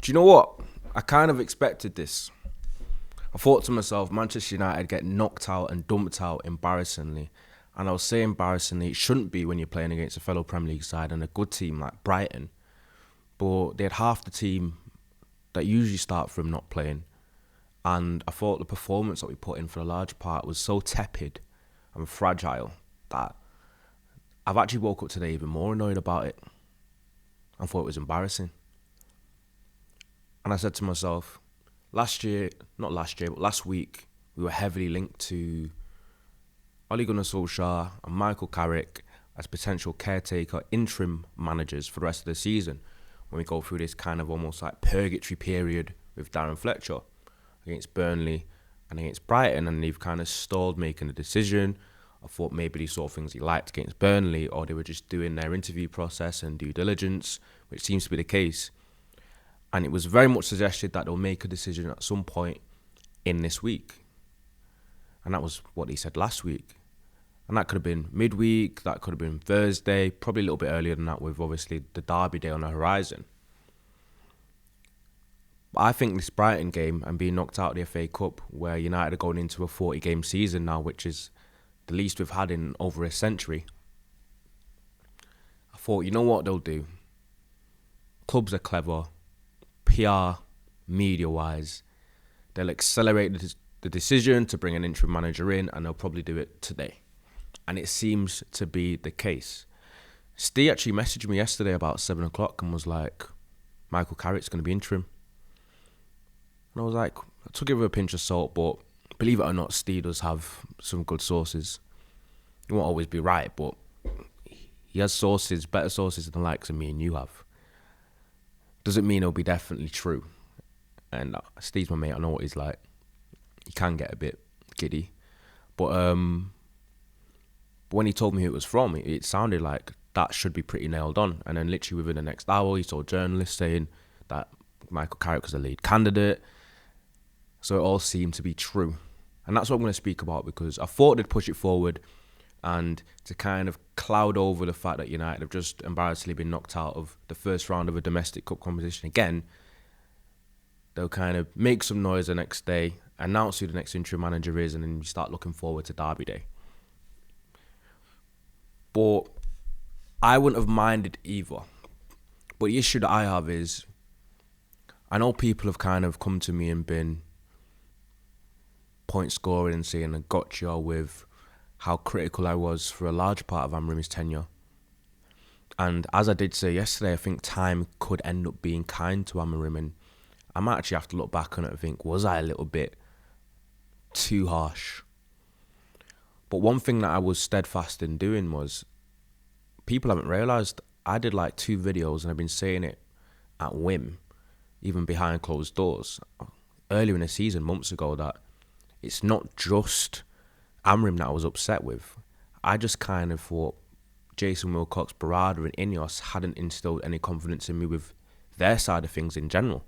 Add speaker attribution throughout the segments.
Speaker 1: Do you know what? I kind of expected this. I thought to myself, Manchester United get knocked out and dumped out embarrassingly. And I was saying embarrassingly, it shouldn't be when you're playing against a fellow Premier League side and a good team like Brighton. But they had half the team that usually start from not playing. And I thought the performance that we put in for a large part was so tepid and fragile that I've actually woke up today even more annoyed about it. I thought it was embarrassing. And I said to myself, last week, we were heavily linked to Ole Gunnar Solskjaer and Michael Carrick as potential caretaker interim managers for the rest of the season when we go through this kind of almost like purgatory period with Darren Fletcher against Burnley and against Brighton, and they've kind of stalled making a decision. I thought maybe they saw things he liked against Burnley, or they were just doing their interview process and due diligence, which seems to be the case. And it was very much suggested that they'll make a decision at some point in this week. And that was what he said last week. And that could have been midweek, that could have been Thursday, probably a little bit earlier than that with obviously the Derby day on the horizon. But I think this Brighton game and being knocked out of the FA Cup, where United are going into a 40-game season now, which is the least we've had in over a century, I thought, you know what they'll do? Clubs are clever. PR, media-wise, they'll accelerate the decision to bring an interim manager in, and they'll probably do it today. And it seems to be the case. Steve actually messaged me yesterday about 7 o'clock and was like, Michael Carrick's going to be interim. And I was like, I took it with a pinch of salt, but believe it or not, Steve does have some good sources. He won't always be right, but he has sources, better sources than the likes of me and you have. Doesn't mean it'll be definitely true. And Steve's my mate, I know what he's like. He can get a bit giddy. But when he told me who it was from, it sounded like that should be pretty nailed on. And then literally within the next hour, he saw journalists saying that Michael Carrick was the lead candidate. So it all seemed to be true. And that's what I'm going to speak about, because I thought they'd push it forward and to kind of cloud over the fact that United have just embarrassingly been knocked out of the first round of a domestic cup competition again. They'll kind of make some noise the next day, announce who the next interim manager is, and then you start looking forward to Derby Day. But I wouldn't have minded either. But the issue that I have is, I know people have kind of come to me and been point scoring and saying a gotcha with how critical I was for a large part of Amorim's tenure. And as I did say yesterday, I think time could end up being kind to Amorim, and I might actually have to look back on it and think, was I a little bit too harsh? But one thing that I was steadfast in doing was, people haven't realised, I did like 2 videos and I've been saying it at whim, even behind closed doors, earlier in the season, months ago, that it's not just Amorim that I was upset with. I just kind of thought Jason Wilcox, Barada and INEOS hadn't instilled any confidence in me with their side of things in general.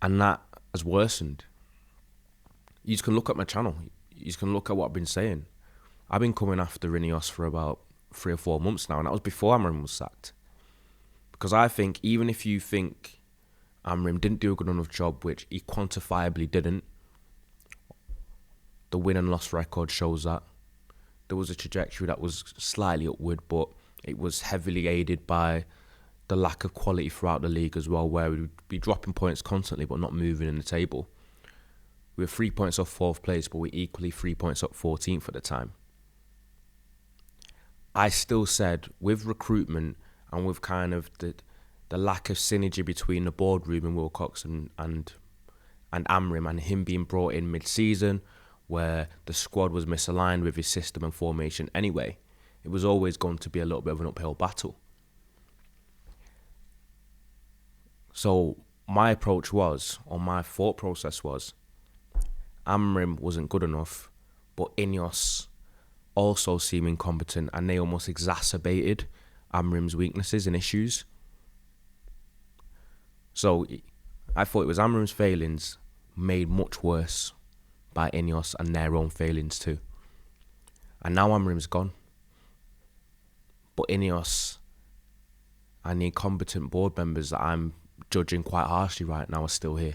Speaker 1: And that has worsened. You can look at my channel. You can look at what I've been saying. I've been coming after INEOS for about 3 or 4 months now, and that was before Amorim was sacked. Because I think even if you think Amorim didn't do a good enough job, which he quantifiably didn't, the win and loss record shows that. There was a trajectory that was slightly upward, but it was heavily aided by the lack of quality throughout the league as well, where we'd be dropping points constantly but not moving in the table. We were 3 points off 4th place, but we're equally 3 points up 14th at the time. I still said, with recruitment and with kind of the lack of synergy between the boardroom and Wilcox and Amorim, and him being brought in mid-season, where the squad was misaligned with his system and formation anyway, it was always going to be a little bit of an uphill battle. So my approach was, or my thought process was, Amorim wasn't good enough, but INEOS also seemed incompetent, and they almost exacerbated Amorim's weaknesses and issues. So I thought it was Amorim's failings made much worse by INEOS and their own failings too. And now Amorim's gone. But INEOS and the incompetent board members that I'm judging quite harshly right now are still here.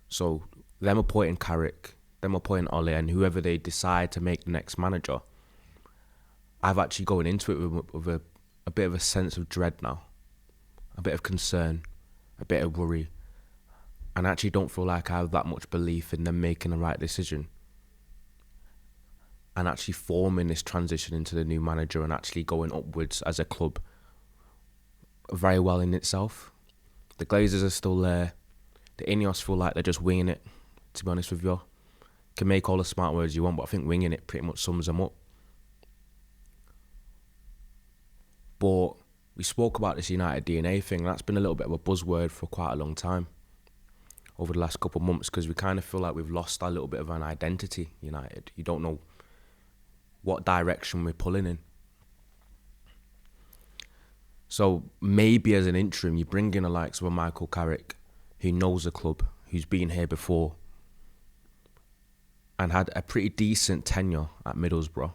Speaker 1: So them appointing Carrick, them appointing Ole, and whoever they decide to make the next manager, I've actually going into it with a bit of a sense of dread now, a bit of concern, a bit of worry, and I actually don't feel like I have that much belief in them making the right decision and actually forming this transition into the new manager and actually going upwards as a club very well in itself. The Glazers are still there. The INEOS feel like they're just winging it, to be honest with you. Can make all the smart words you want, but I think winging it pretty much sums them up. But we spoke about this United DNA thing, and that's been a little bit of a buzzword for quite a long time over the last couple of months, because we kind of feel like we've lost a little bit of an identity, United. You don't know what direction we're pulling in. So maybe as an interim, you bring in the likes of a Michael Carrick, who knows the club, who's been here before, and had a pretty decent tenure at Middlesbrough.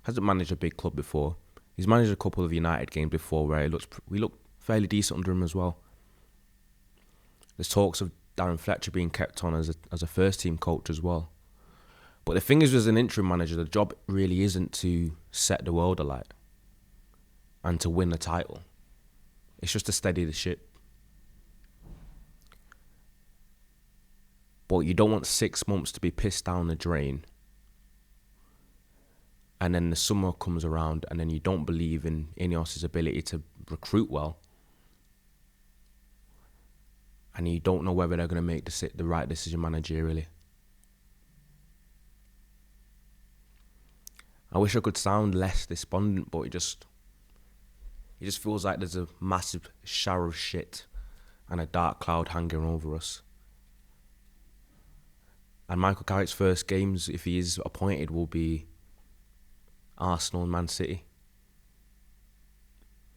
Speaker 1: Hasn't managed a big club before. He's managed a couple of United games before where we look fairly decent under him as well. There's talks of Darren Fletcher being kept on as a first team coach as well. But the thing is, as an interim manager, the job really isn't to set the world alight and to win the title. It's just to steady the ship. But you don't want 6 months to be pissed down the drain, and then the summer comes around and then you don't believe in INEOS' ability to recruit well, and you don't know whether they're going to make the right decision managerially. I wish I could sound less despondent, but it just feels like there's a massive shower of shit and a dark cloud hanging over us. And Michael Carrick's first games, if he is appointed, will be Arsenal and Man City.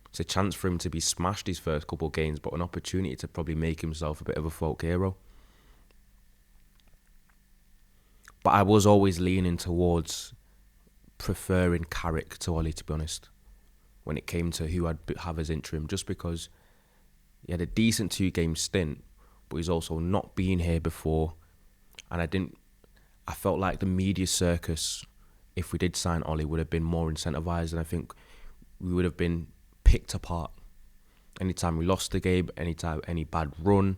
Speaker 1: It's a chance for him to be smashed his first couple of games, but an opportunity to probably make himself a bit of a folk hero. But I was always leaning towards preferring Carrick to Ole, to be honest, when it came to who I'd have as interim, just because he had a decent 2-game stint, but he's also not been here before. And I felt like the media circus, if we did sign Ole, would have been more incentivised, and I think we would have been picked apart. Anytime we lost the game, anytime any bad run.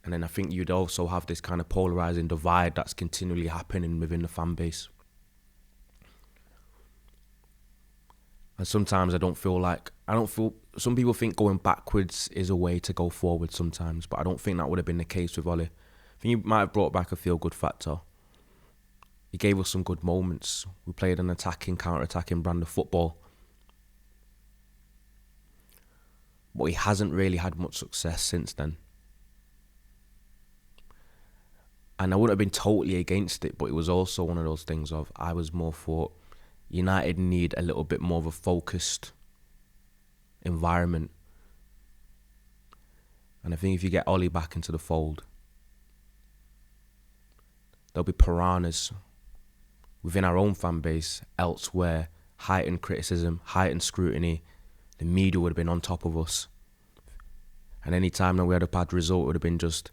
Speaker 1: And then I think you'd also have this kind of polarising divide that's continually happening within the fan base. And sometimes some people think going backwards is a way to go forward sometimes, but I don't think that would have been the case with Ole. I think he might have brought back a feel-good factor. He gave us some good moments. We played an attacking, counter-attacking brand of football. But he hasn't really had much success since then. And I wouldn't have been totally against it, but it was also one of those things of, I was more for United need a little bit more of a focused environment. And I think if you get Ole back into the fold, there'll be piranhas within our own fan base, elsewhere, heightened criticism, heightened scrutiny. The media would have been on top of us. And any time that we had a bad result, it would have been just,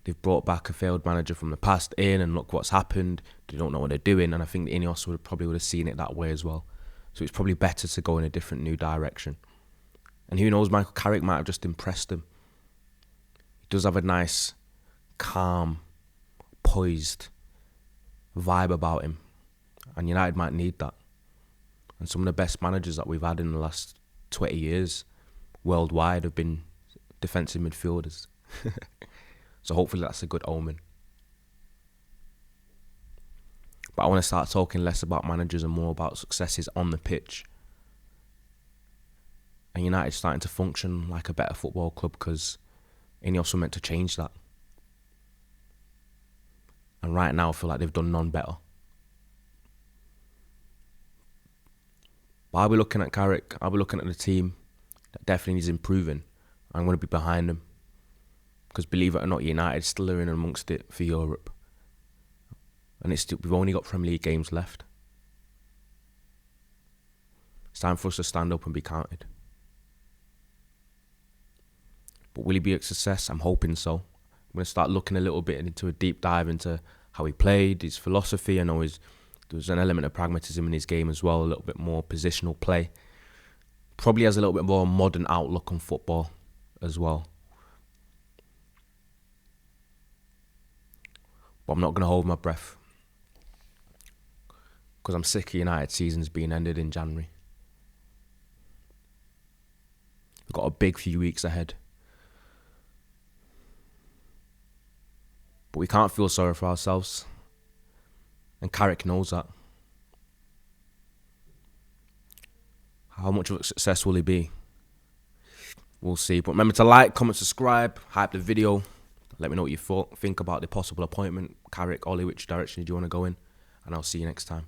Speaker 1: they've brought back a failed manager from the past in, and look what's happened. They don't know what they're doing. And I think the INEOS would have seen it that way as well. So it's probably better to go in a different new direction. And who knows, Michael Carrick might have just impressed him. He does have a nice, calm, poised vibe about him, and United might need that. And some of the best managers that we've had in the last 20 years worldwide have been defensive midfielders. So hopefully that's a good omen. But I want to start talking less about managers and more about successes on the pitch. And United's starting to function like a better football club, because INEOS were meant to change that. And right now I feel like they've done none better. But I'll be looking at Carrick, I'll be looking at the team that definitely needs improving. I'm going to be behind them. Because believe it or not, United still are in amongst it for Europe. And we've only got Premier League games left. It's time for us to stand up and be counted. But will he be a success? I'm hoping so. I'm going to start looking a little bit into a deep dive into how he played, his philosophy. I know there was an element of pragmatism in his game as well, a little bit more positional play. Probably has a little bit more modern outlook on football as well. But I'm not going to hold my breath, because I'm sick of United seasons being ended in January. We've got a big few weeks ahead. But we can't feel sorry for ourselves. And Carrick knows that. How much of a success will he be? We'll see. But remember to like, comment, subscribe, hype the video. Let me know what you think about the possible appointment. Carrick, Ollie, which direction do you want to go in? And I'll see you next time.